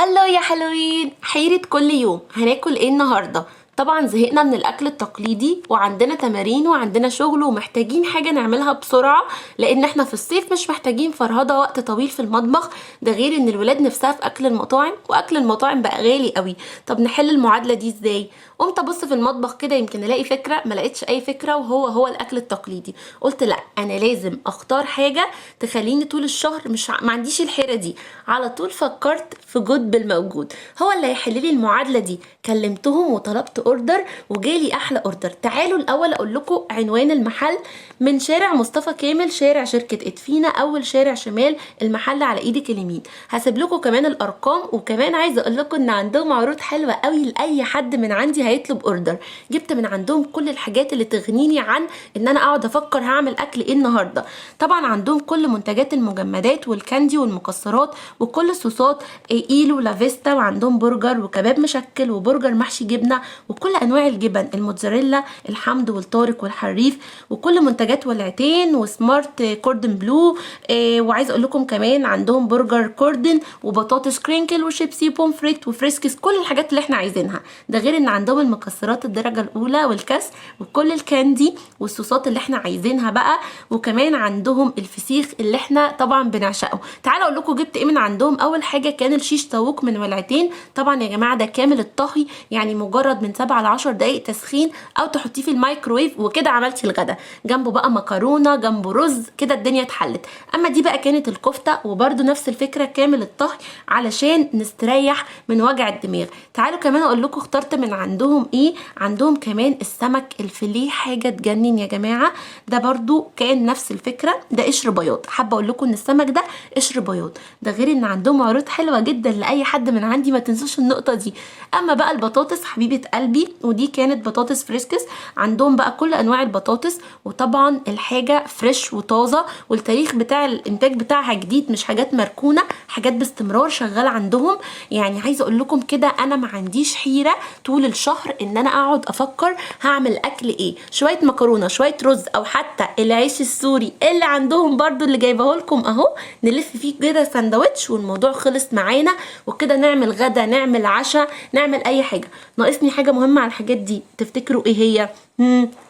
هلو يا حلوين، حيرة كل يوم هناكل ايه النهارده؟ طبعا زهقنا من الاكل التقليدي وعندنا تمارين وعندنا شغل ومحتاجين حاجه نعملها بسرعه، لان احنا في الصيف مش محتاجين فرهده وقت طويل في المطبخ. ده غير ان الولاد نفسها في اكل المطاعم، واكل المطاعم بقى غالي قوي. طب نحل المعادله دي ازاي؟ قمت ابص في المطبخ كده يمكن الاقي فكره، ما لقيتش اي فكره وهو الاكل التقليدي. قلت لا، انا لازم اختار حاجه تخليني طول الشهر ما عنديش الحيره دي. على طول فكرت في جود بالموجود، هو اللي هيحل لي المعادله دي. كلمتهم وطلبت اوردر وجالي احلى اوردر. تعالوا الاول اقول لكم عنوان المحل: من شارع مصطفى كامل، شارع شركه ادفينا، اول شارع شمال، المحل على ايدك اليمين. هسيب لكم كمان الارقام، وكمان عايزه اقول لكم ان عندهم عروض حلوه قوي لاي حد من عندي هيطلب اوردر. جبت من عندهم كل الحاجات اللي تغنيني عن ان انا اقعد افكر هعمل اكل ايه النهارده. طبعا عندهم كل منتجات المجمدات والكاندي والمكسرات وكل الصوصات، ايلو لافيستا، وعندهم برجر وكباب مشكل وبرجر محشي جبنه وكل انواع الجبن، الموتزاريلا، الحمد والطارق والحريف، وكل منتجات ولعتين وسمارت كوردن بلو. وعايزه اقول لكم كمان عندهم برجر كوردن وبطاطس كرينكل وشيبسي بومفريت وفريسكس، كل الحاجات اللي احنا عايزينها. ده غير ان عندهم المكسرات الدرجه الاولى والكاس وكل الكاندي والصوصات اللي احنا عايزينها بقى. وكمان عندهم الفسيخ اللي احنا طبعا بنعشقه. تعالوا اقول لكم جبت ايه من عندهم. اول حاجه كان الشيش طاووق من ولعتين. طبعا يا جماعه ده كامل الطهي، يعني مجرد من 7 ل 10 دقائق تسخين او تحطيه في الميكروويف وكده عملتي الغدا. جنبه بقى مكرونه، جنبه رز، كده الدنيا اتحلت. اما دي بقى كانت الكفته، وبرده نفس الفكره كامل الطهي علشان نستريح من وجع الدماغ. تعالوا كمان اقول لكم اخترت من عندهم ايه. عندهم كمان السمك الفيليه، حاجه تجنن يا جماعه. ده برده كان نفس الفكره، ده قشر بياض. حابه اقول لكم ان السمك ده قشر بياض. ده غير ان عندهم عروض حلوه جدا لاي حد من عندي، ما تنسوش النقطه دي. اما بقى البطاطس حبيبه قلبي، ودي كانت بطاطس فريسكس. عندهم بقى كل انواع البطاطس، وطبعا الحاجه فريش وطازه، والتاريخ بتاع الانتاج بتاعها جديد، مش حاجات مركونه، حاجات باستمرار شغاله عندهم. يعني عايزه اقول لكم كده انا ما عنديش حيره طول الشهر ان انا اقعد افكر هعمل اكل ايه. شويه مكرونه، شويه رز، او حتى العيش السوري اللي عندهم برضو اللي جايبه لكم اهو، نلف فيه كده ساندوتش والموضوع خلص معانا. وكده نعمل غدا، نعمل عشاء، نعمل اي حاجه. ناقصني حاجه مهمه على الحاجات دي، تفتكروا ايه هي؟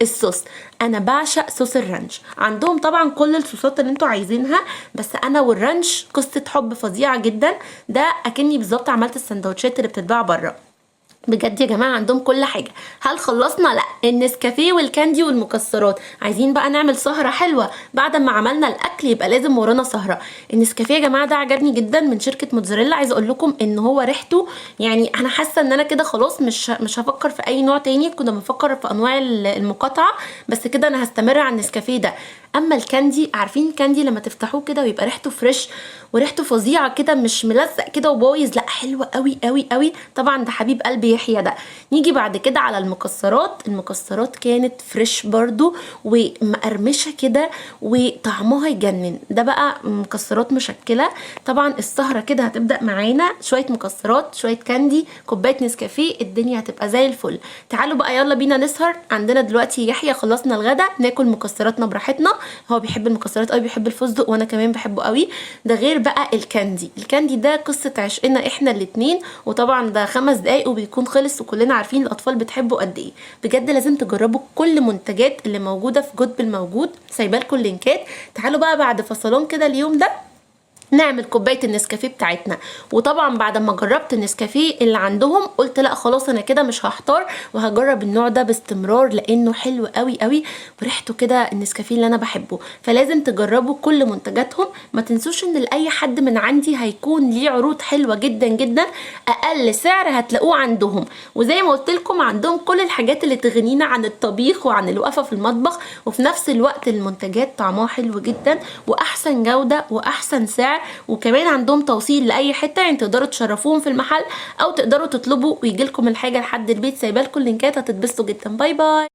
الصوص. انا بعشق صوص الرانش. عندهم طبعا كل الصوصات اللي انتوا عايزينها، بس انا والرانش قصه حب فظيعه جدا. ده اكني بالظبط عملت السندوتشات اللي بتتباع بره. بجد يا جماعه عندهم كل حاجه. هل خلصنا؟ لا، النسكافيه والكاندي والمكسرات. عايزين بقى نعمل سهره حلوه بعد ما عملنا الاكل، يبقى لازم ورانا سهره. النسكافيه يا جماعه ده عجبني جدا من شركه موتزاريلا. عايزه اقول لكم ان هو ريحته، يعني انا حاسه ان انا كده خلاص مش هفكر في اي نوع تاني. كنا بنفكر في انواع المقاطعه، بس كده انا هستمر على النسكافيه ده. اما الكاندي، عارفين الكاندي لما تفتحوه كده ويبقى ريحته فريش وريحته فظيعه كده، مش ملزق كده وبايظ، لا حلوه قوي قوي قوي. طبعا ده حبيب قلبي يحيى ده. نيجي بعد كده على المكسرات. المكسرات كانت فريش برضو ومقرمشه كده وطعمها يجنن. ده بقى مكسرات مشكله. طبعا السهره كده هتبدا معانا، شويه مكسرات، شويه كاندي، كوبايه نسكافيه، الدنيا هتبقى زي الفل. تعالوا بقى يلا بينا نسهر. عندنا دلوقتي يحيى، خلصنا الغدا، ناكل مكسراتنا براحتنا. هو بيحب المكسرات قوي، بيحب الفستق، وانا كمان بحبه قوي. ده غير بقى الكاندي. الكاندي ده قصه عشقنا احنا الاتنين، وطبعا ده 5 دقايق وبيكون خلص، وكلنا عارفين الاطفال بتحبه قد ايه. بجد لازم تجربوا كل منتجات اللي موجوده في جود بالموجود، سايبه لكم اللينكات. تعالوا بقى بعد فصلان كده اليوم ده نعمل كوبايه النسكافيه بتاعتنا. وطبعا بعد ما جربت النسكافيه اللي عندهم قلت لا خلاص، انا كده مش هحتار وهجرب النوع ده باستمرار، لانه حلو قوي قوي وريحته كده النسكافيه اللي انا بحبه. فلازم تجربوا كل منتجاتهم. ما تنسوش ان لاي حد من عندي هيكون ليه عروض حلوه جدا جدا، اقل سعر هتلاقوه عندهم. وزي ما قلت لكم عندهم كل الحاجات اللي تغنينا عن الطبيخ وعن الوقفه في المطبخ، وفي نفس الوقت المنتجات طعمها حلو جدا واحسن جوده واحسن سعر. وكمان عندهم توصيل لاي حته، يعني تقدروا تشرفوهم في المحل او تقدروا تطلبوا ويجي لكم الحاجه لحد البيت. سايبه لكم اللينكات، هتتبسطوا جدا. باي باي.